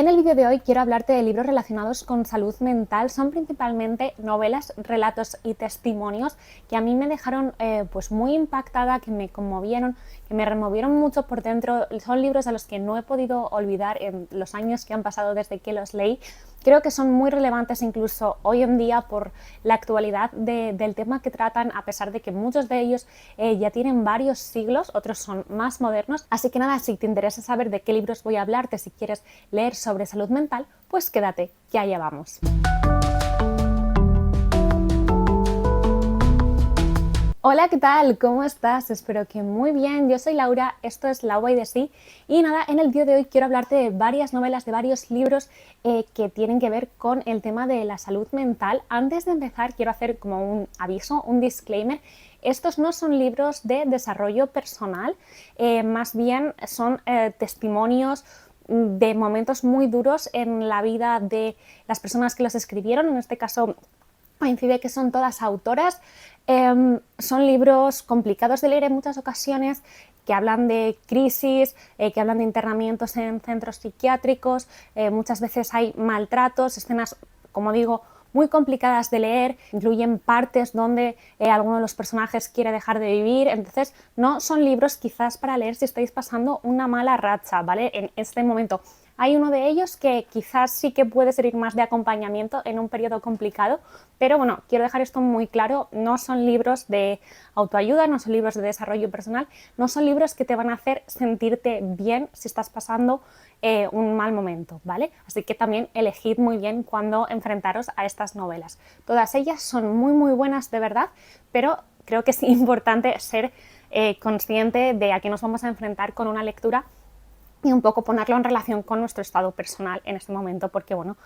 En el vídeo de hoy quiero hablarte de libros relacionados con salud mental. Son principalmente novelas, relatos y testimonios que a mí me dejaron pues muy impactada, que me conmovieron, que me removieron mucho por dentro. Son libros a los que no he podido olvidar en los años que han pasado desde que los leí. Creo que son muy relevantes incluso hoy en día por la actualidad del tema que tratan, a pesar de que muchos de ellos ya tienen varios siglos, otros son más modernos. Así que nada, si te interesa saber de qué libros voy a hablarte, si quieres leer sobre salud mental, pues quédate, que allá vamos. Hola, ¿qué tal? ¿Cómo estás? Espero que muy bien. Yo soy Laura, esto es La Why de Sí y nada, en el día de hoy quiero hablarte de varias novelas, de varios libros que tienen que ver con el tema de la salud mental. Antes de empezar quiero hacer como un aviso, un disclaimer. Estos no son libros de desarrollo personal, más bien son testimonios de momentos muy duros en la vida de las personas que los escribieron. En este caso coincide que son todas autoras. Son libros complicados de leer en muchas ocasiones, que hablan de crisis, que hablan de internamientos en centros psiquiátricos. Muchas veces hay maltratos, escenas, como digo, muy complicadas de leer, incluyen partes donde alguno de los personajes quiere dejar de vivir. Entonces no son libros quizás para leer si estáis pasando una mala racha, ¿vale? En este momento hay uno de ellos que quizás sí que puede servir más de acompañamiento en un periodo complicado, pero bueno, quiero dejar esto muy claro, no son libros de autoayuda, no son libros de desarrollo personal, no son libros que te van a hacer sentirte bien si estás pasando un mal momento, ¿vale? Así que también elegid muy bien cuándo enfrentaros a estas novelas. Todas ellas son muy buenas de verdad, pero creo que es importante ser consciente de a qué nos vamos a enfrentar con una lectura y un poco ponerlo en relación con nuestro estado personal en este momento, porque bueno,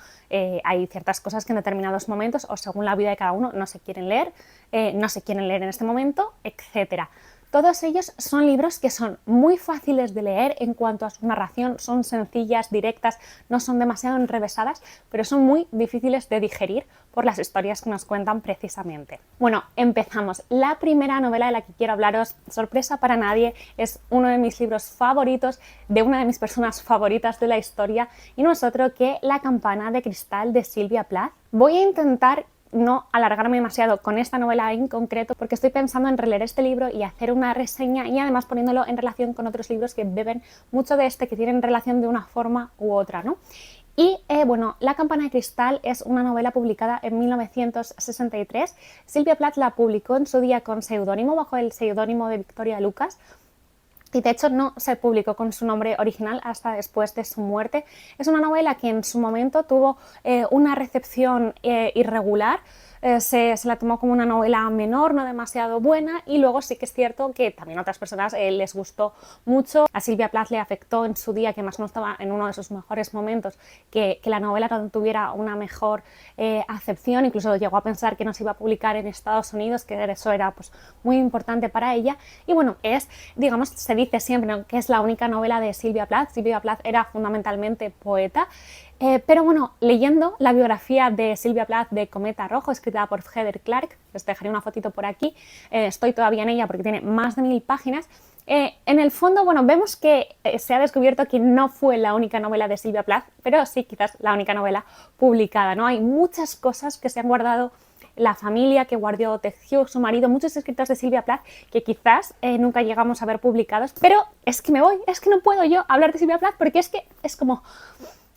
hay ciertas cosas que en determinados momentos o según la vida de cada uno no se quieren leer en este momento, etcétera. Todos ellos son libros que son muy fáciles de leer en cuanto a su narración, son sencillas, directas, no son demasiado enrevesadas, pero son muy difíciles de digerir por las historias que nos cuentan precisamente. Bueno, empezamos. La primera novela de la que quiero hablaros, sorpresa para nadie, es uno de mis libros favoritos, de una de mis personas favoritas de la historia, y no es otro que La campana de cristal de Sylvia Plath. Voy a intentar no alargarme demasiado con esta novela en concreto porque estoy pensando en releer este libro y hacer una reseña y además poniéndolo en relación con otros libros que beben mucho de este, que tienen relación de una forma u otra, ¿no? Y bueno, La campana de cristal es una novela publicada en 1963. Sylvia Plath la publicó en su día con seudónimo, bajo el seudónimo de Victoria Lucas. Y de hecho no se publicó con su nombre original hasta después de su muerte. Es una novela que en su momento tuvo una recepción irregular. Se la tomó como una novela menor, no demasiado buena, y luego sí que es cierto que también a otras personas les gustó mucho. A Sylvia Plath le afectó en su día, que más no estaba en uno de sus mejores momentos, que la novela no tuviera una mejor acepción. Incluso llegó a pensar que no se iba a publicar en Estados Unidos, que eso era pues muy importante para ella. Y bueno, digamos, se dice siempre, ¿no?, que es la única novela de Sylvia Plath. Sylvia Plath era fundamentalmente poeta. Pero bueno, leyendo la biografía de Sylvia Plath de Cometa Rojo, escrita por Heather Clark, les dejaré una fotito por aquí, estoy todavía en ella porque tiene más de 1000 páginas. En el fondo, bueno, vemos que se ha descubierto que no fue la única novela de Sylvia Plath, pero sí quizás la única novela publicada, ¿no? Hay muchas cosas que se han guardado, la familia que guardó, tejió su marido, muchos escritos de Sylvia Plath que quizás nunca llegamos a ver publicados, pero es que me voy, es que no puedo yo hablar de Sylvia Plath porque es que es como...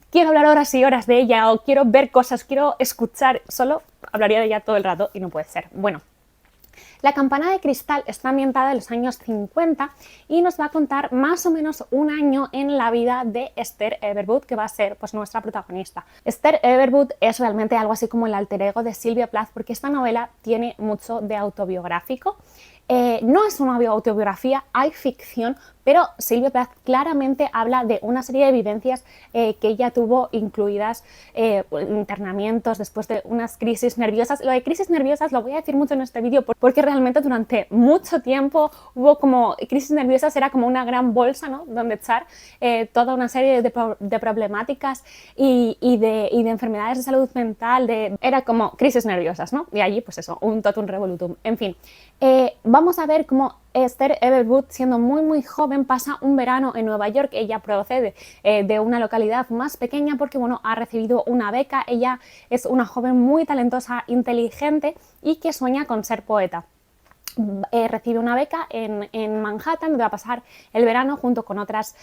quiero hablar horas y horas de ella, o quiero ver cosas, quiero escuchar, solo hablaría de ella todo el rato y no puede ser. Bueno, La campana de cristal está ambientada en los años 50 y nos va a contar más o menos un año en la vida de Esther Everwood, que va a ser pues nuestra protagonista. Esther Everwood es realmente algo así como el alter ego de Sylvia Plath, porque esta novela tiene mucho de autobiográfico. No es una autobiografía, hay ficción, pero Sylvia Plath claramente habla de una serie de vivencias que ella tuvo, incluidas internamientos después de unas crisis nerviosas. Lo de crisis nerviosas lo voy a decir mucho en este vídeo porque realmente durante mucho tiempo hubo como crisis nerviosas, era como una gran bolsa, ¿no?, donde echar toda una serie de problemáticas y de enfermedades de salud mental, era como crisis nerviosas, ¿no? Y allí pues eso, un totum revolutum. En fin, vamos a ver cómo Esther Everwood, siendo muy joven, pasa un verano en Nueva York. Ella procede de una localidad más pequeña porque, bueno, ha recibido una beca. Ella es una joven muy talentosa, inteligente y que sueña con ser poeta. Recibe una beca en Manhattan, donde va a pasar el verano junto con otras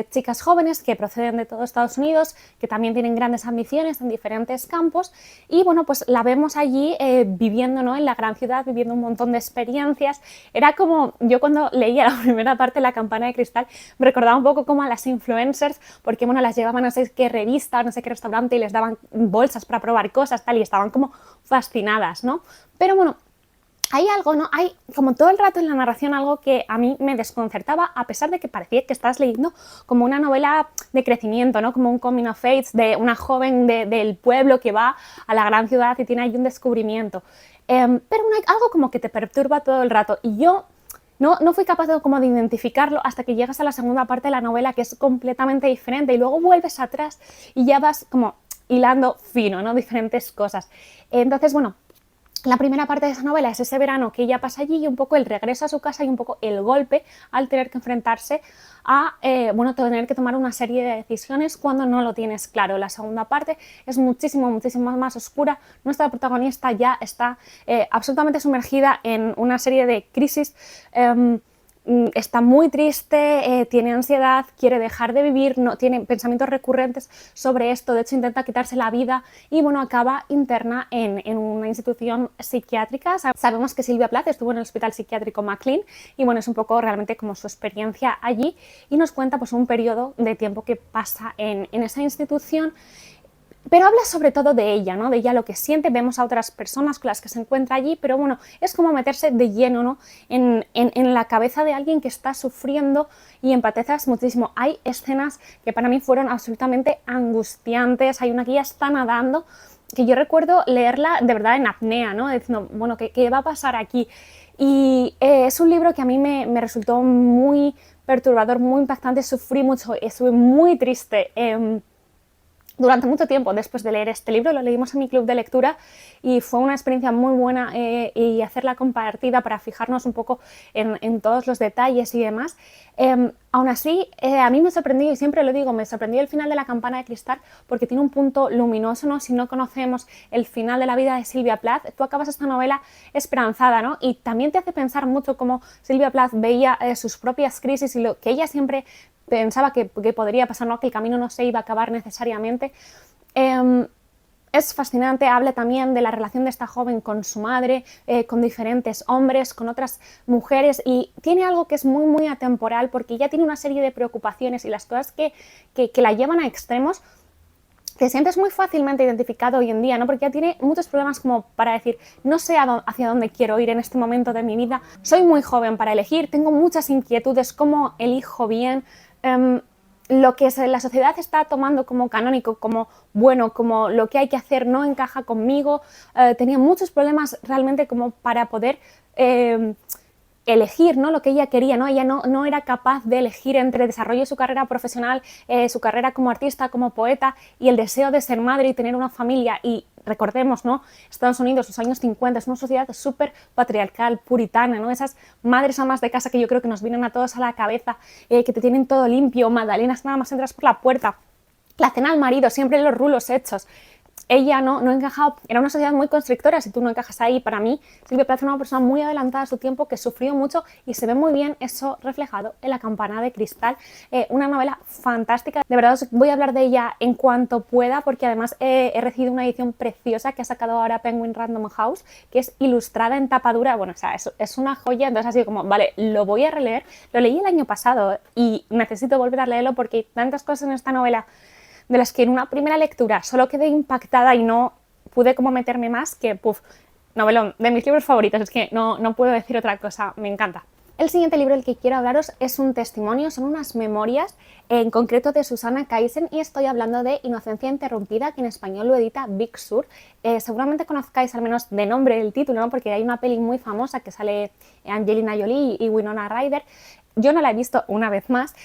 chicas jóvenes que proceden de todo Estados Unidos, que también tienen grandes ambiciones en diferentes campos, y bueno, pues la vemos allí viviendo, ¿no?, en la gran ciudad, viviendo un montón de experiencias. Era como, yo cuando leía la primera parte de La campana de cristal, me recordaba un poco como a las influencers, porque bueno, las llevaban a no sé qué revista, no sé qué restaurante y les daban bolsas para probar cosas, tal, y estaban como fascinadas, ¿no? Pero bueno, hay algo, ¿no? Hay como todo el rato en la narración algo que a mí me desconcertaba, a pesar de que parecía que estás leyendo como una novela de crecimiento, ¿no? Como un coming of age de una joven del pueblo que va a la gran ciudad y tiene ahí un descubrimiento. Pero algo como que te perturba todo el rato. Y yo no fui capaz como de identificarlo hasta que llegas a la segunda parte de la novela, que es completamente diferente, y luego vuelves atrás y ya vas como hilando fino, ¿no? Diferentes cosas. Entonces, bueno, la primera parte de esa novela es ese verano que ella pasa allí y un poco el regreso a su casa y un poco el golpe al tener que enfrentarse a, bueno, tener que tomar una serie de decisiones cuando no lo tienes claro. La segunda parte es muchísimo más oscura. Nuestra protagonista ya está absolutamente sumergida en una serie de crisis. Está muy triste, tiene ansiedad, quiere dejar de vivir, no, tiene pensamientos recurrentes sobre esto, de hecho intenta quitarse la vida y bueno, acaba interna en una institución psiquiátrica. Sabemos que Sylvia Plath estuvo en el hospital psiquiátrico McLean y bueno, es un poco realmente como su experiencia allí y nos cuenta pues un periodo de tiempo que pasa en esa institución. Pero habla sobre todo de ella, ¿no? De ella lo que siente, vemos a otras personas con las que se encuentra allí, pero bueno, es como meterse de lleno, ¿no?, en la cabeza de alguien que está sufriendo y empatizas muchísimo. Hay escenas que para mí fueron absolutamente angustiantes, hay una que ella está nadando, que yo recuerdo leerla de verdad en apnea, ¿no? Diciendo, bueno, ¿qué va a pasar aquí? Y es un libro que a mí me resultó muy perturbador, muy impactante, sufrí mucho, estuve muy triste. Durante mucho tiempo después de leer este libro, lo leímos en mi club de lectura y fue una experiencia muy buena y hacerla compartida para fijarnos un poco en todos los detalles y demás. Aún así, a mí me sorprendió, y siempre lo digo, me sorprendió el final de La campana de cristal porque tiene un punto luminoso, ¿no? Si no conocemos el final de la vida de Sylvia Plath, tú acabas esta novela esperanzada, ¿no? Y también te hace pensar mucho cómo Sylvia Plath veía sus propias crisis y lo que ella siempre pensaba que podría pasar, ¿no?, que el camino no se iba a acabar necesariamente. Es fascinante, habla también de la relación de esta joven con su madre, con diferentes hombres, con otras mujeres, y tiene algo que es muy atemporal porque ella tiene una serie de preocupaciones y las cosas que la llevan a extremos. Te sientes muy fácilmente identificado hoy en día, ¿no? Porque ya tiene muchos problemas como para decir, no sé hacia dónde quiero ir en este momento de mi vida, soy muy joven para elegir, tengo muchas inquietudes, ¿cómo elijo bien? Lo que la sociedad está tomando como canónico, como bueno, como lo que hay que hacer no encaja conmigo. Tenía muchos problemas realmente como para poder elegir, ¿no?, lo que ella quería, ¿no? Ella no era capaz de elegir entre desarrollo su carrera profesional, su carrera como artista, como poeta y el deseo de ser madre y tener una familia. Y recordemos, ¿no?, Estados Unidos, los años 50, es una sociedad súper patriarcal, puritana, ¿no? Esas madres amas de casa que yo creo que nos vienen a todos a la cabeza, que te tienen todo limpio, magdalenas nada más entras por la puerta, la cena al marido, siempre los rulos hechos. Ella no encajaba, era una sociedad muy constrictora, si tú no encajas ahí. Para mí, Sylvia Plath es una persona muy adelantada a su tiempo, que sufrió mucho y se ve muy bien eso reflejado en La campana de cristal. Una novela fantástica, de verdad os voy a hablar de ella en cuanto pueda, porque además he recibido una edición preciosa que ha sacado ahora Penguin Random House, que es ilustrada en tapadura. Bueno, o sea, es una joya. Entonces ha sido como, vale, lo voy a releer. Lo leí el año pasado y necesito volver a leerlo porque hay tantas cosas en esta novela de las que en una primera lectura solo quedé impactada y no pude como meterme más, que novelón, de mis libros favoritos, es que no puedo decir otra cosa, me encanta. El siguiente libro del que quiero hablaros es un testimonio, son unas memorias, en concreto de Susana Kaysen, y estoy hablando de Inocencia interrumpida, que en español lo edita Big Sur. Seguramente conozcáis al menos de nombre el título, ¿no?, porque hay una peli muy famosa que sale Angelina Jolie y Winona Ryder. Yo no la he visto, una vez más.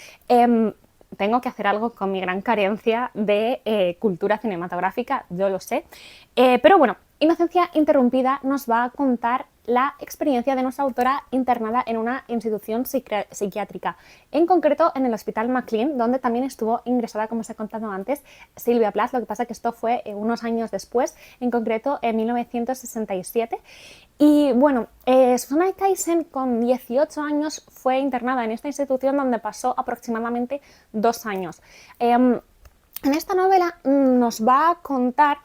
Tengo que hacer algo con mi gran carencia de cultura cinematográfica, yo lo sé. Pero bueno, Inocencia interrumpida nos va a contar la experiencia de nuestra autora internada en una institución psiquiátrica, en concreto en el Hospital McLean, donde también estuvo ingresada, como os he contado antes, Sylvia Plath. Lo que pasa es que esto fue unos años después, en concreto en 1967. Y bueno, Susanne Kaisen con 18 años fue internada en esta institución donde pasó aproximadamente 2 años. En esta novela nos va a contar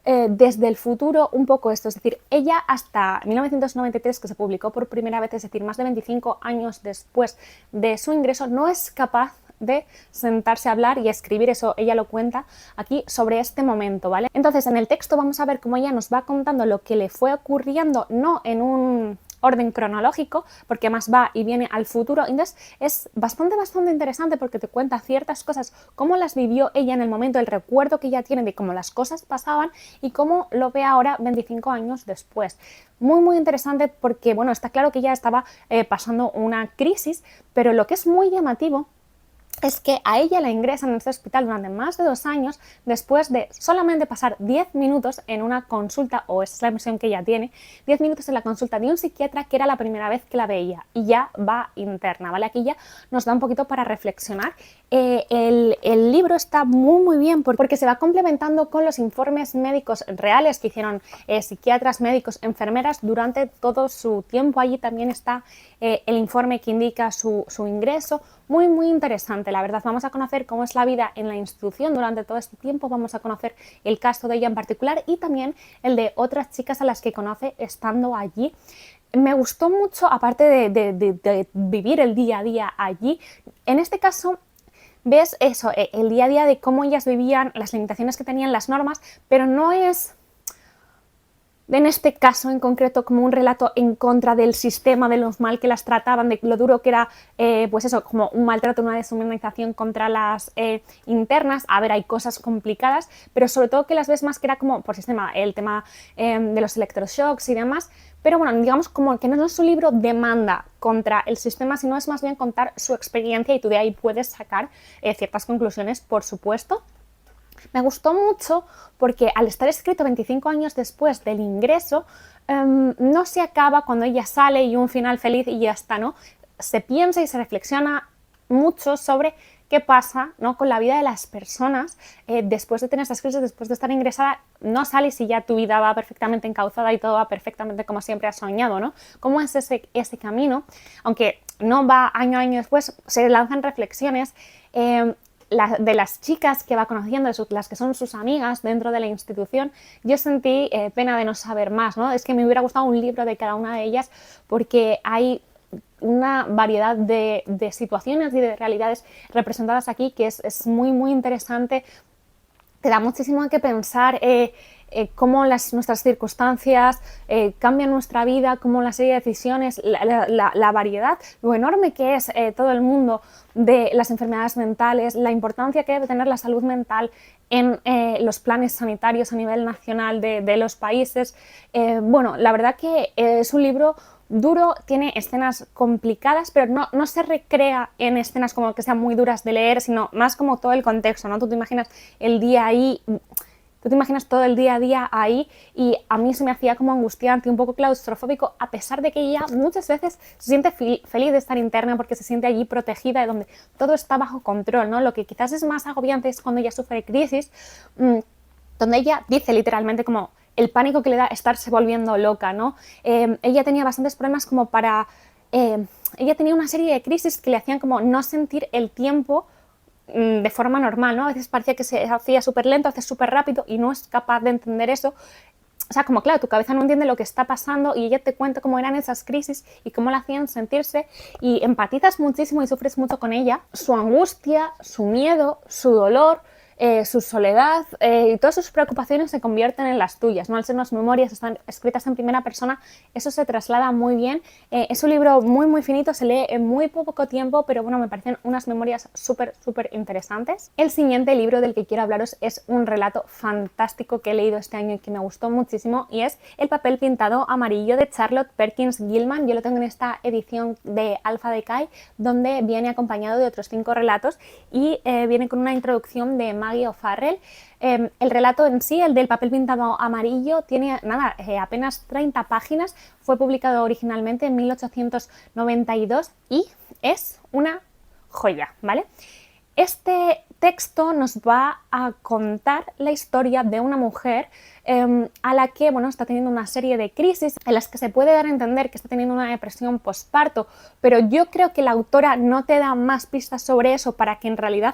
desde el futuro un poco esto, es decir, ella hasta 1993, que se publicó por primera vez, es decir, más de 25 años después de su ingreso, no es capaz de sentarse a hablar y escribir. Eso ella lo cuenta aquí sobre este momento, ¿vale? Entonces en el texto vamos a ver cómo ella nos va contando lo que le fue ocurriendo, no en un orden cronológico, porque más va y viene al futuro. Entonces es bastante interesante porque te cuenta ciertas cosas, cómo las vivió ella en el momento, el recuerdo que ella tiene de cómo las cosas pasaban y cómo lo ve ahora 25 años después. Muy interesante porque, bueno, está claro que ella estaba pasando una crisis, pero lo que es muy llamativo es que a ella la ingresan en este hospital durante más de 2 años después de solamente pasar 10 minutos en una consulta, o esa es la impresión que ella tiene, 10 minutos en la consulta de un psiquiatra que era la primera vez que la veía y ya va interna, ¿vale? Aquí ya nos da un poquito para reflexionar. El libro está muy bien porque se va complementando con los informes médicos reales que hicieron psiquiatras, médicos, enfermeras durante todo su tiempo. Allí también está el informe que indica su ingreso. Muy interesante, la verdad. Vamos a conocer cómo es la vida en la institución durante todo este tiempo, vamos a conocer el caso de ella en particular y también el de otras chicas a las que conoce estando allí. Me gustó mucho, aparte de vivir el día a día allí, en este caso ves eso, el día a día de cómo ellas vivían, las limitaciones que tenían, las normas, pero no es en este caso en concreto como un relato en contra del sistema, de los mal que las trataban, de lo duro que era, pues eso, como un maltrato, una deshumanización contra las internas. A ver, hay cosas complicadas, pero sobre todo que las ves más que era como por sistema, el tema de los electroshocks y demás. Pero bueno, digamos como que no es un libro demanda contra el sistema, sino es más bien contar su experiencia y tú de ahí puedes sacar ciertas conclusiones, por supuesto. Me gustó mucho porque al estar escrito 25 años después del ingreso, no se acaba cuando ella sale y un final feliz y ya está, ¿no? Se piensa y se reflexiona mucho sobre qué pasa, ¿no?, con la vida de las personas después de tener estas crisis, después de estar ingresada. No sales y ya tu vida va perfectamente encauzada y todo va perfectamente como siempre has soñado, ¿no? ¿Cómo es ese camino? Aunque no va año a año después, se lanzan reflexiones de las chicas que va conociendo, las que son sus amigas dentro de la institución. Yo sentí pena de no saber más, ¿no? Es que me hubiera gustado un libro de cada una de ellas porque hay una variedad de situaciones y de realidades representadas aquí que es muy interesante. Te da muchísimo que pensar cómo nuestras circunstancias cambian nuestra vida, cómo la serie de decisiones, la variedad, lo enorme que es todo el mundo de las enfermedades mentales, la importancia que debe tener la salud mental en los planes sanitarios a nivel nacional de los países. Bueno, la verdad que es un libro duro, tiene escenas complicadas, pero no se recrea en escenas como que sean muy duras de leer, sino más como todo el contexto, ¿no? Tú te imaginas el día ahí, tú te imaginas todo el día a día ahí, y a mí se me hacía como angustiante, un poco claustrofóbico, a pesar de que ella muchas veces se siente feliz de estar interna porque se siente allí protegida y donde todo está bajo control, ¿no? Lo que quizás es más agobiante es cuando ella sufre crisis, donde ella dice literalmente como el pánico que le da estarse volviendo loca, ¿no? Ella tenía bastantes problemas como para... ella tenía una serie de crisis que le hacían como no sentir el tiempo de forma normal, ¿no? A veces parecía que se hacía súper lento, a veces súper rápido y no es capaz de entender eso. O sea, como claro, tu cabeza no entiende lo que está pasando y ella te cuenta cómo eran esas crisis y cómo la hacían sentirse y empatizas muchísimo y sufres mucho con ella. Su angustia, su miedo, su dolor, su soledad y todas sus preocupaciones se convierten en las tuyas, ¿no? Al ser unas memorias, están escritas en primera persona, eso se traslada muy bien. Es un libro muy finito, se lee en muy poco tiempo, pero bueno, me parecen unas memorias súper interesantes. El siguiente libro del que quiero hablaros es un relato fantástico que he leído este año y que me gustó muchísimo, y es El papel pintado amarillo de Charlotte Perkins Gilman. Yo lo tengo en esta edición de Alpha Decay, donde viene acompañado de otros 5 relatos y viene con una introducción de Maggie O'Farrell. El relato en sí, el del papel pintado amarillo, tiene nada, apenas 30 páginas, fue publicado originalmente en 1892 y es una joya, ¿vale? Este texto nos va a contar la historia de una mujer a la que está teniendo una serie de crisis en las que se puede dar a entender que está teniendo una depresión postparto, pero yo creo que la autora no te da más pistas sobre eso para que en realidad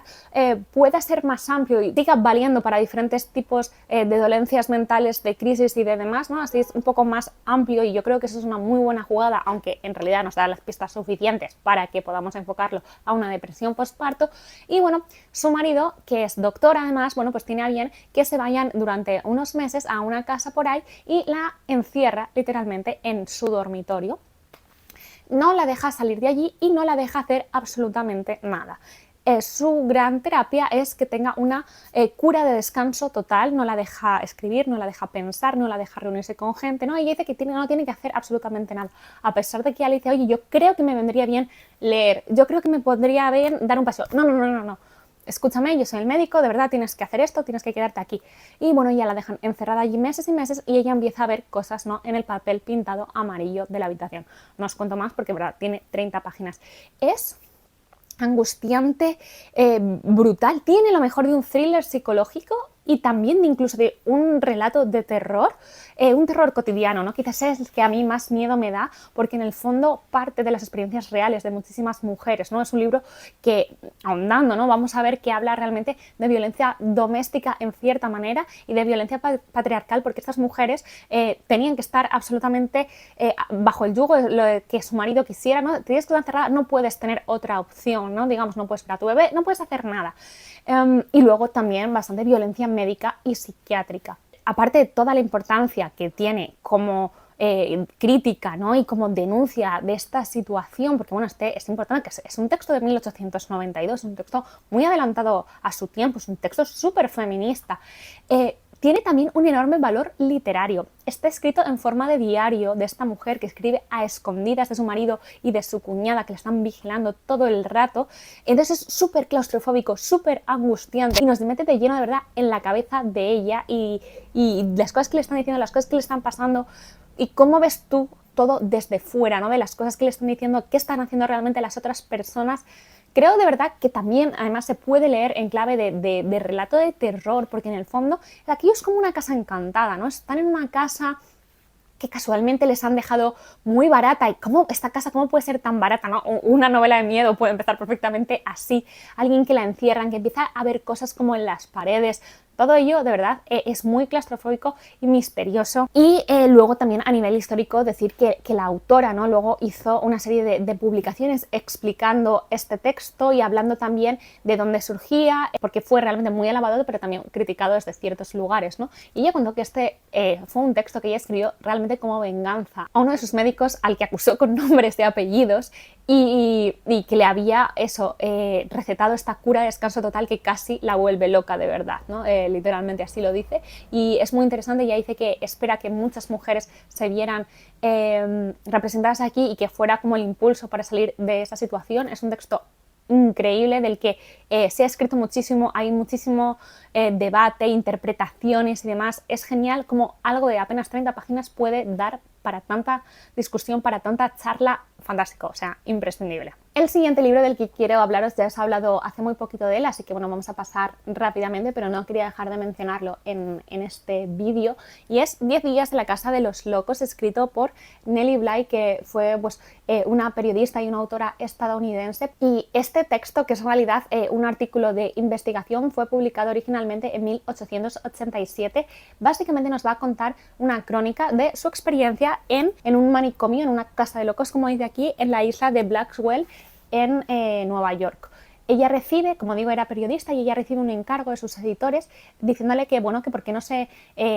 pueda ser más amplio y diga valiendo para diferentes tipos de dolencias mentales, de crisis y de demás, ¿no? Así es un poco más amplio y yo creo que eso es una muy buena jugada, aunque en realidad nos da las pistas suficientes para que podamos enfocarlo a una depresión postparto. Y bueno, su marido, que es doctor además, pues tiene a bien que se vayan durante unos meses a una casa por ahí y la encierra literalmente en su dormitorio. No la deja salir de allí y no la deja hacer absolutamente nada. Su gran terapia es que tenga una cura de descanso total, no la deja escribir, no la deja pensar, no la deja reunirse con gente, ¿no? Ella dice que no tiene que hacer absolutamente nada, a pesar de que ella le dice, oye, yo creo que me vendría bien leer, yo creo que me podría bien dar un paseo. No. Escúchame, yo soy el médico, de verdad tienes que hacer esto, tienes que quedarte aquí. Y bueno, ya la dejan encerrada allí meses y meses y ella empieza a ver cosas, ¿no?, en el papel pintado amarillo de la habitación. No os cuento más porque, verdad, tiene 30 páginas. Es angustiante, brutal, tiene lo mejor de un thriller psicológico y también incluso de un relato de terror, un terror cotidiano, ¿no? Quizás es el que a mí más miedo me da, porque en el fondo parte de las experiencias reales de muchísimas mujeres, ¿no? Es un libro que, ahondando, ¿no?, vamos a ver que habla realmente de violencia doméstica en cierta manera y de violencia patriarcal, porque estas mujeres tenían que estar absolutamente bajo el yugo de lo que su marido quisiera, ¿no? Tienes que estar encerrada, no puedes tener otra opción, ¿no? Digamos, no puedes ver a tu bebé, no puedes hacer nada. Y luego también bastante violencia médica y psiquiátrica. Aparte de toda la importancia que tiene como crítica, ¿no?, y como denuncia de esta situación, porque es importante, que es un texto de 1892, un texto muy adelantado a su tiempo, es un texto súper feminista. Tiene también un enorme valor literario. Está escrito en forma de diario de esta mujer que escribe a escondidas de su marido y de su cuñada, que la están vigilando todo el rato. Entonces es súper claustrofóbico, súper angustiante y nos mete de lleno de verdad en la cabeza de ella y las cosas que le están diciendo, las cosas que le están pasando y cómo ves tú todo desde fuera, ¿no?, de las cosas que le están diciendo, qué están haciendo realmente las otras personas. Creo de verdad que también además se puede leer en clave de relato de terror, porque en el fondo aquello es como una casa encantada, ¿no? Están en una casa que casualmente les han dejado muy barata. ¿Y cómo esta casa, cómo puede ser tan barata, ¿no? Una novela de miedo puede empezar perfectamente así. Alguien que la encierran, que empieza a ver cosas como en las paredes. Todo ello, de verdad, es muy claustrofóbico y misterioso. Y luego también a nivel histórico decir que la autora, ¿no?, luego hizo una serie de publicaciones explicando este texto y hablando también de dónde surgía, porque fue realmente muy alabado, pero también criticado desde ciertos lugares, ¿no? Y ella contó que este fue un texto que ella escribió realmente como venganza a uno de sus médicos, al que acusó con nombres y apellidos y que le había recetado esta cura de descanso total que casi la vuelve loca de verdad, ¿no? Literalmente así lo dice, y es muy interesante. Ella dice que espera que muchas mujeres se vieran representadas aquí y que fuera como el impulso para salir de esa situación. Es un texto increíble del que se ha escrito muchísimo, hay muchísimo debate, interpretaciones y demás. Es genial como algo de apenas 30 páginas puede dar para tanta discusión, para tanta charla. Fantástico, o sea, imprescindible. El siguiente libro del que quiero hablaros, ya os he hablado hace muy poquito de él, así que bueno, vamos a pasar rápidamente, pero no quería dejar de mencionarlo en este vídeo, y es 10 días de la casa de los locos, escrito por Nellie Bly, que fue una periodista y una autora estadounidense. Y este texto, que es en realidad un artículo de investigación, fue publicado originalmente en 1887. Básicamente nos va a contar una crónica de su experiencia en un manicomio, en una casa de locos, como dice aquí, en la isla de Blackwell, en Nueva York. Ella recibe, como digo, era periodista, y ella recibe un encargo de sus editores diciéndole que, bueno, que por qué no se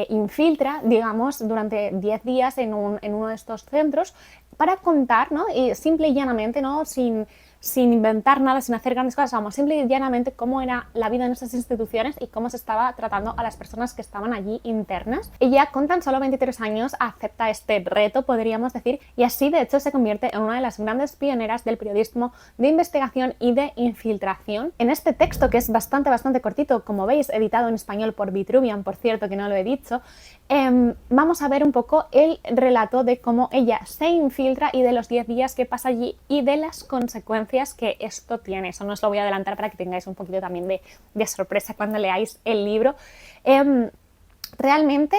infiltra, digamos, durante 10 días en uno de estos centros para contar, ¿no?, y simple y llanamente, ¿no?, sin sin inventar nada, sin hacer grandes cosas, vamos, simple y llanamente cómo era la vida en esas instituciones y cómo se estaba tratando a las personas que estaban allí internas. Ella, con tan solo 23 años, acepta este reto, podríamos decir, y así de hecho se convierte en una de las grandes pioneras del periodismo de investigación y de infiltración. En este texto, que es bastante cortito, como veis, editado en español por Vitruvian, por cierto, que no lo he dicho, vamos a ver un poco el relato de cómo ella se infiltra y de los 10 días que pasa allí y de las consecuencias que esto tiene. Eso no os lo voy a adelantar para que tengáis un poquito también de sorpresa cuando leáis el libro. Realmente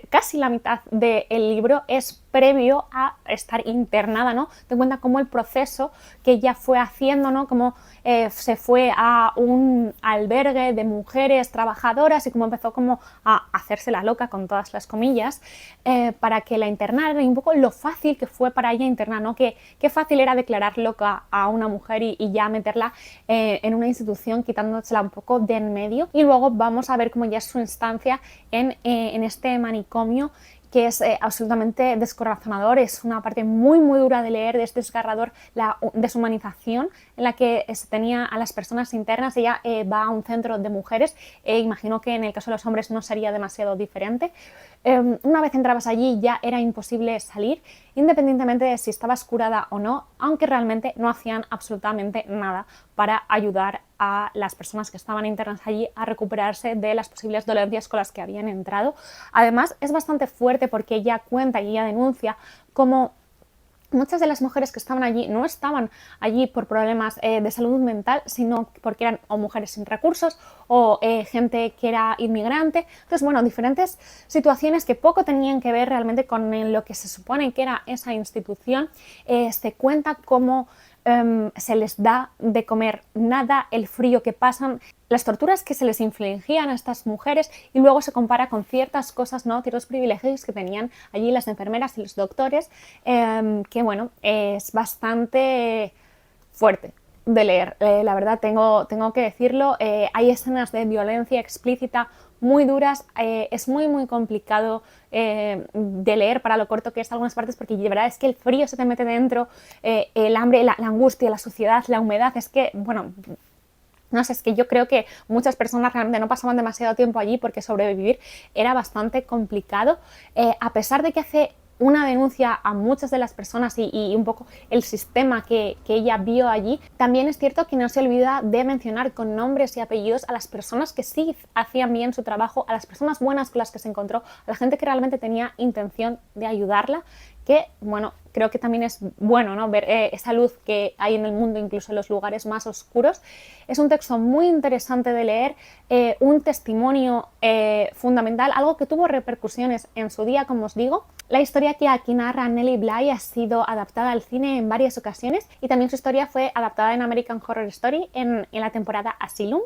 casi la mitad del libro es previo a estar internada, ¿no? Ten en cuenta cómo el proceso que ella fue haciendo, ¿no? Cómo se fue a un albergue de mujeres trabajadoras y cómo empezó como a hacerse la loca, con todas las comillas, para que la internaran, y un poco lo fácil que fue para ella internar, ¿no? Qué fácil era declarar loca a una mujer y ya meterla en una institución, quitándosela un poco de en medio. Y luego vamos a ver cómo ya es su instancia en este manicomio, que es absolutamente descorazonador. Es una parte muy dura de leer, es desgarrador la deshumanización en la que se tenía a las personas internas. Ella va a un centro de mujeres, imagino que en el caso de los hombres no sería demasiado diferente. Una vez entrabas allí ya era imposible salir, independientemente de si estabas curada o no, aunque realmente no hacían absolutamente nada para ayudar a las personas que estaban internas allí a recuperarse de las posibles dolencias con las que habían entrado. Además, es bastante fuerte porque ella cuenta y ella denuncia cómo muchas de las mujeres que estaban allí no estaban allí por problemas de salud mental, sino porque eran o mujeres sin recursos o gente que era inmigrante. Entonces, bueno, diferentes situaciones que poco tenían que ver realmente con lo que se supone que era esa institución. Se cuenta cómo se les da de comer nada, el frío que pasan, las torturas que se les infligían a estas mujeres, y luego se compara con ciertas cosas, ¿no? Ciertos privilegios que tenían allí las enfermeras y los doctores, que bueno, es bastante fuerte de leer, la verdad tengo que decirlo. Hay escenas de violencia explícita muy duras, es muy complicado de leer para lo corto que es algunas partes, porque de verdad es que el frío se te mete dentro, el hambre, la angustia, la suciedad, la humedad, es que, bueno, no sé, es que yo creo que muchas personas realmente no pasaban demasiado tiempo allí porque sobrevivir era bastante complicado, a pesar de que hace una denuncia a muchas de las personas y un poco el sistema que ella vio allí. También es cierto que no se olvida de mencionar con nombres y apellidos a las personas que sí hacían bien su trabajo, a las personas buenas con las que se encontró, a la gente que realmente tenía intención de ayudarla, que, bueno, creo que también es bueno, ¿no? Ver esa luz que hay en el mundo, incluso en los lugares más oscuros. Es un texto muy interesante de leer, un testimonio fundamental, algo que tuvo repercusiones en su día, como os digo. La historia que aquí narra Nellie Bly ha sido adaptada al cine en varias ocasiones, y también su historia fue adaptada en American Horror Story en la temporada Asylum.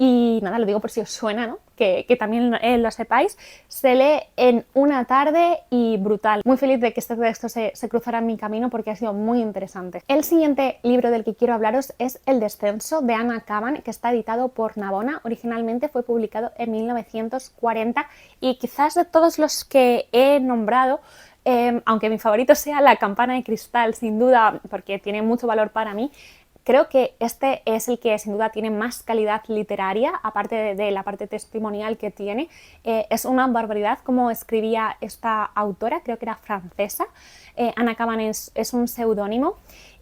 Y nada, lo digo por si os suena, ¿no? Que también lo sepáis. Se lee en una tarde y brutal. Muy feliz de que este texto se cruzara en mi camino porque ha sido muy interesante. El siguiente libro del que quiero hablaros es El descenso, de Anna Kavan, que está editado por Navona. Originalmente fue publicado en 1940 y quizás de todos los que he nombrado, aunque mi favorito sea La campana de cristal, sin duda, porque tiene mucho valor para mí, creo que este es el que sin duda tiene más calidad literaria, aparte de la parte testimonial que tiene. Es una barbaridad cómo escribía esta autora, creo que era francesa. Anna Kavan es un seudónimo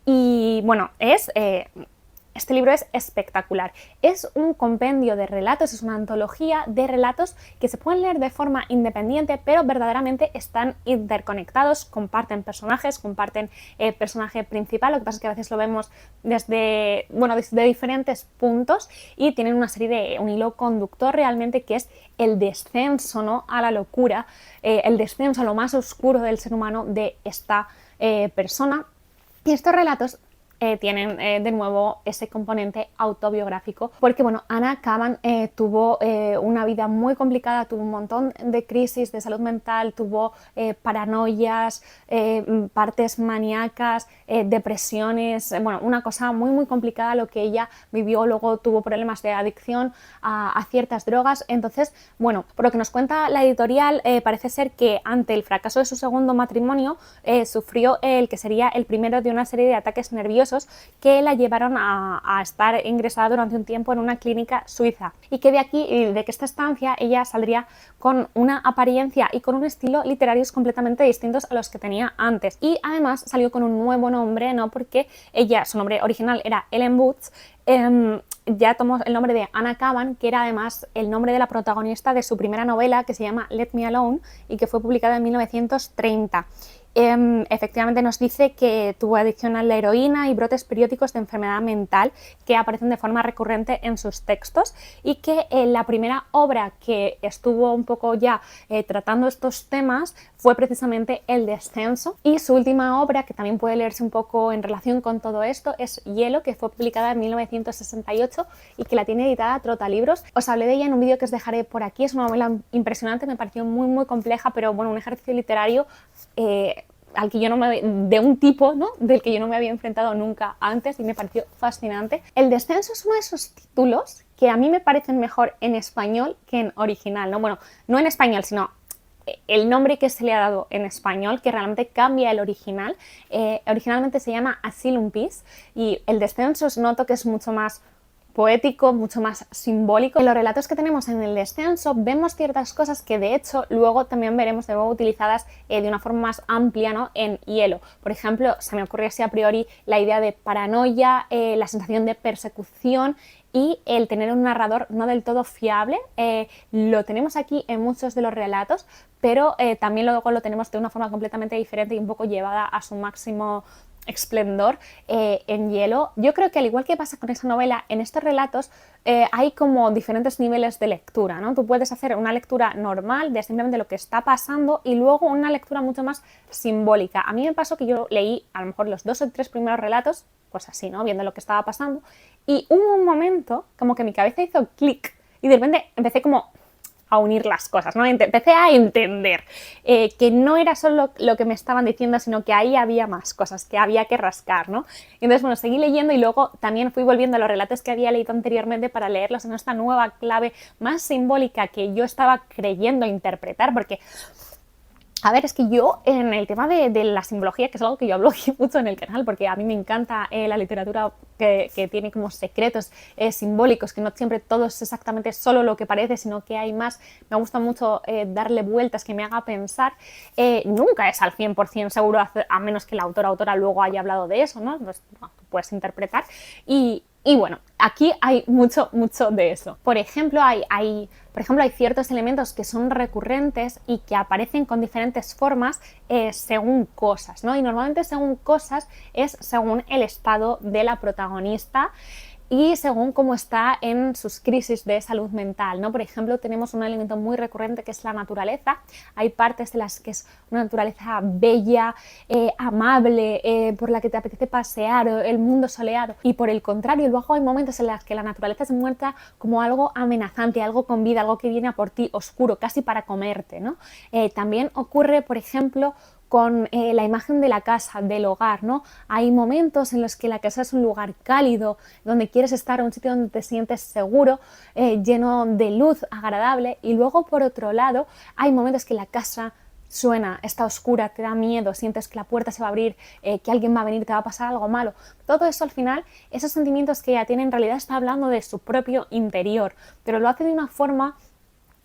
y bueno, este libro es espectacular. Es un compendio de relatos, es una antología de relatos que se pueden leer de forma independiente, pero verdaderamente están interconectados, comparten personajes, comparten personaje principal. Lo que pasa es que a veces lo vemos desde diferentes puntos, y tienen una serie de un hilo conductor realmente, que es el descenso, ¿no?, a la locura, el descenso a lo más oscuro del ser humano de esta persona. Y estos relatos tienen de nuevo ese componente autobiográfico, porque bueno, Anna Kavan tuvo una vida muy complicada, tuvo un montón de crisis de salud mental, tuvo paranoias, partes maníacas, depresiones, bueno, una cosa muy complicada lo que ella vivió. Luego tuvo problemas de adicción a ciertas drogas. Entonces, bueno, por lo que nos cuenta la editorial, parece ser que ante el fracaso de su segundo matrimonio sufrió el que sería el primero de una serie de ataques nerviosos misteriosos que la llevaron a estar ingresada durante un tiempo en una clínica suiza, y que de que esta estancia ella saldría con una apariencia y con un estilo literarios completamente distintos a los que tenía antes. Y además salió con un nuevo nombre, ¿no? Porque ella, su nombre original era Ellen Booth, ya tomó el nombre de Anna Kavan, que era además el nombre de la protagonista de su primera novela, que se llama Let Me Alone, y que fue publicada en 1930. Efectivamente nos dice que tuvo adicción a la heroína y brotes periódicos de enfermedad mental que aparecen de forma recurrente en sus textos, y que la primera obra que estuvo un poco ya tratando estos temas fue precisamente El descenso, y su última obra, que también puede leerse un poco en relación con todo esto, es Hielo, que fue publicada en 1968 y que la tiene editada Trotalibros. Os hablé de ella en un vídeo que os dejaré por aquí. Es una novela impresionante, me pareció muy compleja, pero bueno, un ejercicio literario al que yo no de un tipo, ¿no?, del que yo no me había enfrentado nunca antes, y me pareció fascinante. El descenso es uno de esos títulos que a mí me parecen mejor en español que en original, ¿no? Bueno, no en español, sino el nombre que se le ha dado en español, que realmente cambia el original. Originalmente se llama Asylum Peace, y El descenso noto que es mucho más poético, mucho más simbólico. En los relatos que tenemos en El descenso vemos ciertas cosas que de hecho luego también veremos de nuevo utilizadas de una forma más amplia, ¿no?, en Hielo. Por ejemplo, se me ocurre así a priori la idea de paranoia, la sensación de persecución y el tener un narrador no del todo fiable. Lo tenemos aquí en muchos de los relatos, pero también luego lo tenemos de una forma completamente diferente y un poco llevada a su máximo esplendor en Hielo. Yo creo que al igual que pasa con esa novela, en estos relatos hay como diferentes niveles de lectura, ¿no? Tú puedes hacer una lectura normal de simplemente lo que está pasando y luego una lectura mucho más simbólica. A mí me pasó que yo leí a lo mejor los 2 o 3 primeros relatos, pues así, ¿no?, viendo lo que estaba pasando, y hubo un momento como que mi cabeza hizo clic y de repente empecé como a unir las cosas, ¿no? Empecé a entender que no era solo lo que me estaban diciendo, sino que ahí había más cosas, que había que rascar, ¿no? Y entonces, bueno, seguí leyendo y luego también fui volviendo a los relatos que había leído anteriormente para leerlos en esta nueva clave más simbólica que yo estaba creyendo interpretar, porque a ver, es que yo en el tema de la simbología, que es algo que yo hablo aquí mucho en el canal, porque a mí me encanta la literatura que tiene como secretos simbólicos, que no siempre todo es exactamente solo lo que parece, sino que hay más. Me gusta mucho darle vueltas que me haga pensar. Nunca es al 100% seguro, a menos que el autor o autora luego haya hablado de eso, ¿no? Pues, no, puedes interpretar. Y bueno, aquí hay mucho de eso. Por ejemplo, hay ciertos elementos que son recurrentes y que aparecen con diferentes formas según cosas, ¿no? Y normalmente según cosas es según el estado de la protagonista y según cómo está en sus crisis de salud mental, ¿no? Por ejemplo, tenemos un elemento muy recurrente que es la naturaleza. Hay partes de las que es una naturaleza bella, amable, por la que te apetece pasear, el mundo soleado, y por el contrario, luego hay momentos en los que la naturaleza se muestra como algo amenazante, algo con vida, algo que viene a por ti, oscuro, casi para comerte, ¿no? También ocurre, por ejemplo, con la imagen de la casa, del hogar, ¿no? Hay momentos en los que la casa es un lugar cálido, donde quieres estar, un sitio donde te sientes seguro, lleno de luz, agradable, y luego por otro lado hay momentos que la casa suena, está oscura, te da miedo, sientes que la puerta se va a abrir, que alguien va a venir, te va a pasar algo malo. Todo eso al final, esos sentimientos que ella tiene, en realidad está hablando de su propio interior, pero lo hace de una forma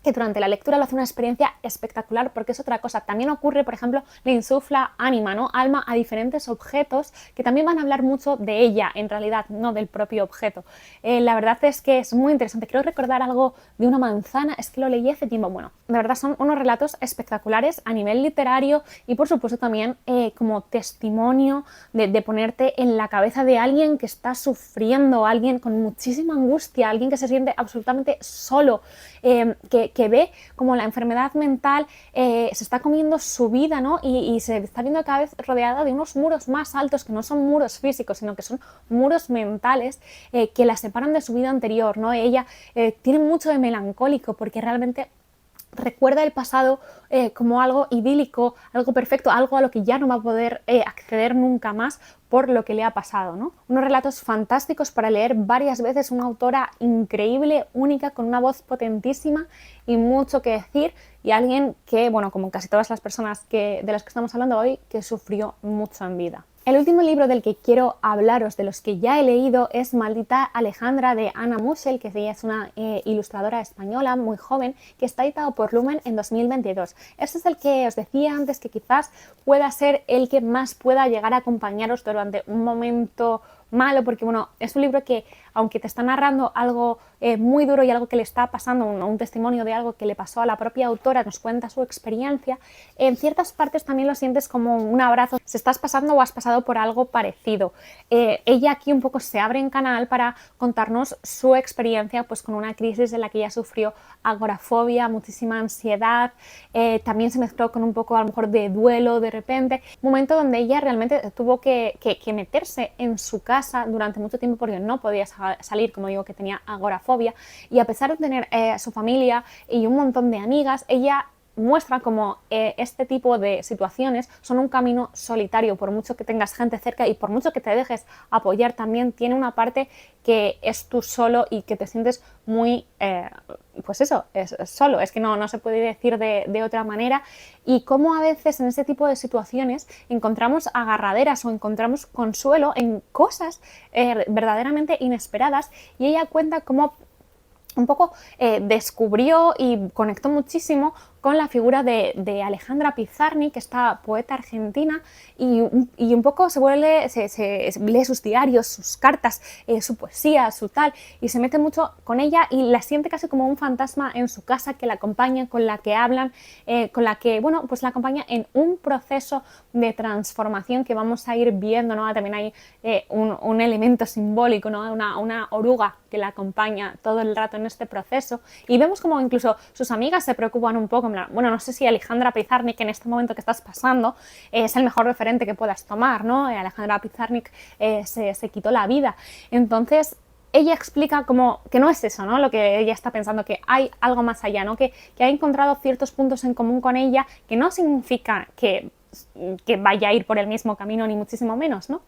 que durante la lectura lo hace una experiencia espectacular, porque es otra cosa. También ocurre, por ejemplo, le insufla ánima, ¿no?, alma a diferentes objetos que también van a hablar mucho de ella, en realidad, no del propio objeto. La verdad es que es muy interesante. Quiero recordar algo de una manzana, es que lo leí hace tiempo. Bueno, de verdad son unos relatos espectaculares a nivel literario y por supuesto también como testimonio de ponerte en la cabeza de alguien que está sufriendo, alguien con muchísima angustia, alguien que se siente absolutamente solo, que ve como la enfermedad mental se está comiendo su vida, ¿no? Y se está viendo cada vez rodeada de unos muros más altos, que no son muros físicos, sino que son muros mentales que la separan de su vida anterior, ¿no? Ella tiene mucho de melancólico porque realmente recuerda el pasado como algo idílico, algo perfecto, algo a lo que ya no va a poder acceder nunca más por lo que le ha pasado, ¿no? Unos relatos fantásticos para leer varias veces, una autora increíble, única, con una voz potentísima y mucho que decir, y alguien que, bueno, como casi todas las personas de las que estamos hablando hoy, que sufrió mucho en vida. El último libro del que quiero hablaros, de los que ya he leído, es Maldita Alejandra, de Anna Muschel, que ella es una ilustradora española muy joven, que está editado por Lumen en 2022. Este es el que os decía antes, que quizás pueda ser el que más pueda llegar a acompañaros durante un momento malo, porque bueno, es un libro que, aunque te está narrando algo muy duro y algo que le está pasando, un testimonio de algo que le pasó a la propia autora, nos cuenta su experiencia, en ciertas partes también lo sientes como un abrazo, si estás pasando o has pasado por algo parecido. Ella aquí un poco se abre en canal para contarnos su experiencia pues con una crisis en la que ella sufrió agorafobia, muchísima ansiedad, también se mezcló con un poco a lo mejor de duelo de repente, un momento donde ella realmente tuvo que meterse en su casa durante mucho tiempo porque no podía salir, como digo, que tenía agorafobia, y a pesar de tener su familia y un montón de amigas, ella muestra como este tipo de situaciones son un camino solitario. Por mucho que tengas gente cerca y por mucho que te dejes apoyar, también tiene una parte que es tú solo y que te sientes muy, pues eso, es solo, es que no se puede decir de otra manera, y cómo a veces en ese tipo de situaciones encontramos agarraderas o encontramos consuelo en cosas verdaderamente inesperadas, y ella cuenta cómo un poco descubrió y conectó muchísimo con la figura de Alejandra Pizarnik, esta poeta argentina, y un poco se lee sus diarios, sus cartas, su poesía, su tal, y se mete mucho con ella y la siente casi como un fantasma en su casa, que la acompaña, con la que hablan, con la que, bueno, pues la acompaña en un proceso de transformación que vamos a ir viendo, ¿no? También hay un elemento simbólico, ¿no? Una oruga que la acompaña todo el rato en este proceso, y vemos como incluso sus amigas se preocupan un poco, bueno, no sé si Alejandra Pizarnik en este momento que estás pasando es el mejor referente que puedas tomar, ¿no? Alejandra Pizarnik se quitó la vida. Entonces ella explica como que no es eso, ¿no? Lo que ella está pensando, que hay algo más allá, ¿no? Que ha encontrado ciertos puntos en común con ella, que no significa que vaya a ir por el mismo camino, ni muchísimo menos, ¿no?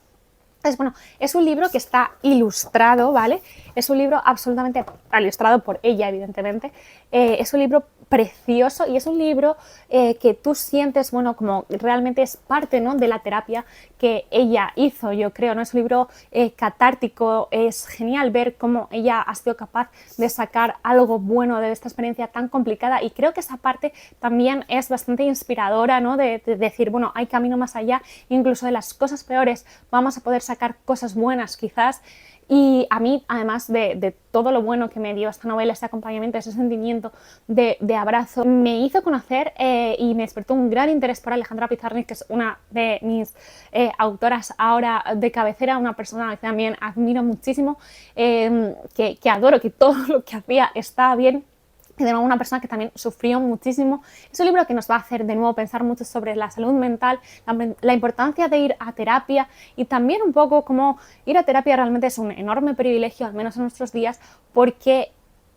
Entonces, bueno, es un libro que está ilustrado, ¿vale? Es un libro absolutamente ilustrado por ella, evidentemente. Es un libro precioso y es un libro que tú sientes, bueno, como realmente es parte, ¿no?, de la terapia que ella hizo, yo creo, ¿no? Es un libro catártico, es genial ver cómo ella ha sido capaz de sacar algo bueno de esta experiencia tan complicada, y creo que esa parte también es bastante inspiradora, ¿no? De decir, bueno, hay camino más allá, incluso de las cosas peores vamos a poder sacar cosas buenas quizás. Y a mí, además de todo lo bueno que me dio esta novela, ese acompañamiento, ese sentimiento de abrazo, me hizo conocer y me despertó un gran interés por Alejandra Pizarnik, que es una de mis autoras ahora de cabecera, una persona que también admiro muchísimo, que adoro, que todo lo que hacía está bien. Y de nuevo, una persona que también sufrió muchísimo. Es un libro que nos va a hacer de nuevo pensar mucho sobre la salud mental, la importancia de ir a terapia, y también un poco como ir a terapia realmente es un enorme privilegio, al menos en nuestros días, porque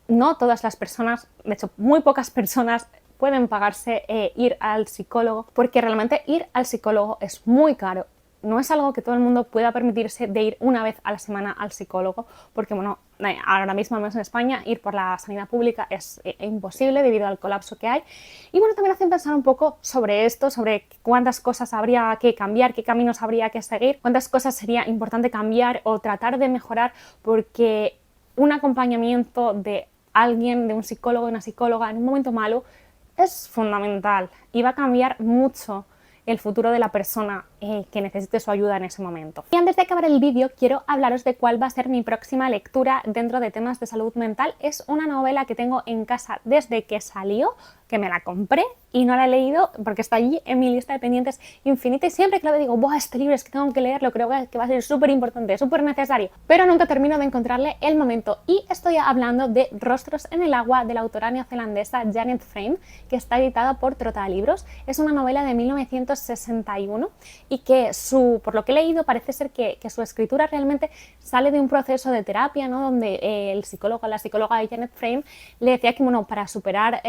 no todas las personas, de hecho muy pocas personas, pueden pagarse ir al psicólogo, porque realmente ir al psicólogo es muy caro. No es algo que todo el mundo pueda permitirse, de ir una vez a la semana al psicólogo, porque bueno, ahora mismo, al menos en España, ir por la sanidad pública es imposible debido al colapso que hay. Y bueno, también hacen pensar un poco sobre esto, sobre cuántas cosas habría que cambiar, qué caminos habría que seguir, cuántas cosas sería importante cambiar o tratar de mejorar, porque un acompañamiento de alguien, de un psicólogo, de una psicóloga en un momento malo es fundamental y va a cambiar mucho el futuro de la persona que necesite su ayuda en ese momento. Y antes de acabar el vídeo, quiero hablaros de cuál va a ser mi próxima lectura dentro de temas de salud mental. Es una novela que tengo en casa desde que salió, que me la compré y no la he leído porque está allí en mi lista de pendientes infinita, y siempre que lo veo digo, ¡buah, este libro es que tengo que leerlo, creo que va a ser súper importante, súper necesario! Pero nunca termino de encontrarle el momento, y estoy hablando de Rostros en el agua, de la autora neozelandesa Janet Frame, que está editada por Trotalibros. Es una novela de 1961 y que por lo que he leído, parece ser que su escritura realmente sale de un proceso de terapia, ¿no? Donde la psicóloga de Janet Frame le decía que, bueno, para superar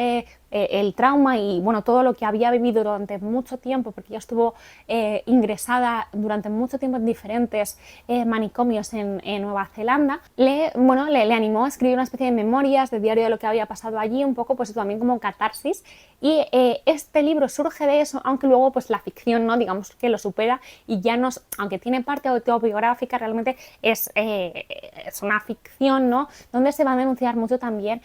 el trauma y bueno, todo lo que había vivido durante mucho tiempo, porque ella estuvo ingresada durante mucho tiempo en diferentes manicomios en Nueva Zelanda, le animó a escribir una especie de memorias, de diario de lo que había pasado allí, un poco pues también como catarsis. Y este libro surge de eso, aunque luego pues la ficción, ¿no? Digamos que lo supera y ya nos, aunque tiene parte autobiográfica, realmente es una ficción, ¿no? Donde se va a denunciar mucho también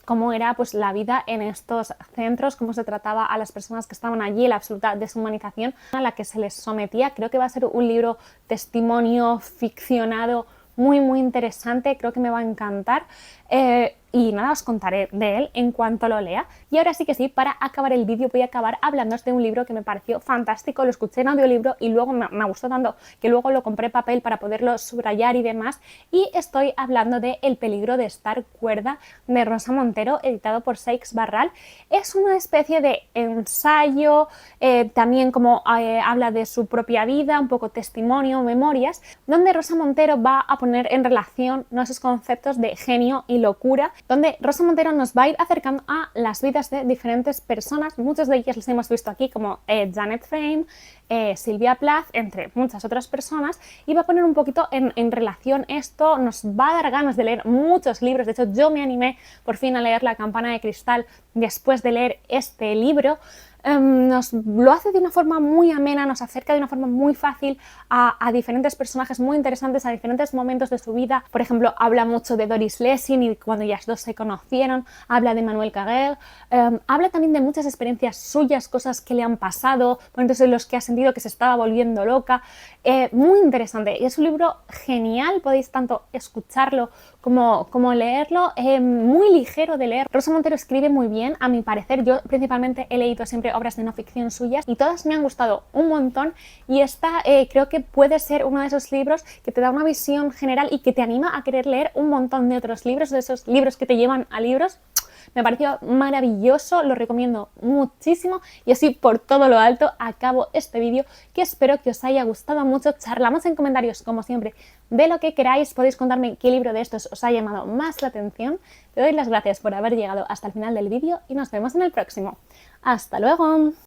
cómo era pues la vida en estos centros, cómo se trataba a las personas que estaban allí, la absoluta deshumanización a la que se les sometía. Creo que va a ser un libro testimonio ficcionado muy interesante, creo que me va a encantar. Y nada, os contaré de él en cuanto lo lea. Y ahora sí que sí, para acabar el vídeo voy a acabar hablándoos de un libro que me pareció fantástico, lo escuché en audiolibro y luego me gustó tanto que luego lo compré papel para poderlo subrayar y demás. Y estoy hablando de El peligro de estar cuerda, de Rosa Montero, editado por Seix Barral. Es una especie de ensayo, también como habla de su propia vida, un poco testimonio, memorias, donde Rosa Montero va a poner en relación esos conceptos de genio y locura, donde Rosa Montero nos va a ir acercando a las vidas de diferentes personas. Muchas de ellas las hemos visto aquí, como Janet Frame, Silvia Plath, entre muchas otras personas, y va a poner un poquito en relación esto. Nos va a dar ganas de leer muchos libros. De hecho, yo me animé por fin a leer La campana de cristal después de leer este libro. Nos lo hace de una forma muy amena, nos acerca de una forma muy fácil a diferentes personajes muy interesantes, a diferentes momentos de su vida. Por ejemplo, habla mucho de Doris Lessing y cuando ellas dos se conocieron, habla de Manuel Carrère, habla también de muchas experiencias suyas, cosas que le han pasado, momentos en los que ha sentido que se estaba volviendo loca. Muy interesante, y es un libro genial, podéis tanto escucharlo como leerlo, muy ligero de leer. Rosa Montero escribe muy bien, a mi parecer. Yo principalmente he leído siempre obras de no ficción suyas y todas me han gustado un montón, y esta creo que puede ser uno de esos libros que te da una visión general y que te anima a querer leer un montón de otros libros, de esos libros que te llevan a libros. Me pareció maravilloso, lo recomiendo muchísimo, y así por todo lo alto acabo este vídeo, que espero que os haya gustado mucho. Charlamos en comentarios como siempre de lo que queráis, podéis contarme qué libro de estos os ha llamado más la atención. Te doy las gracias por haber llegado hasta el final del vídeo y nos vemos en el próximo. ¡Hasta luego!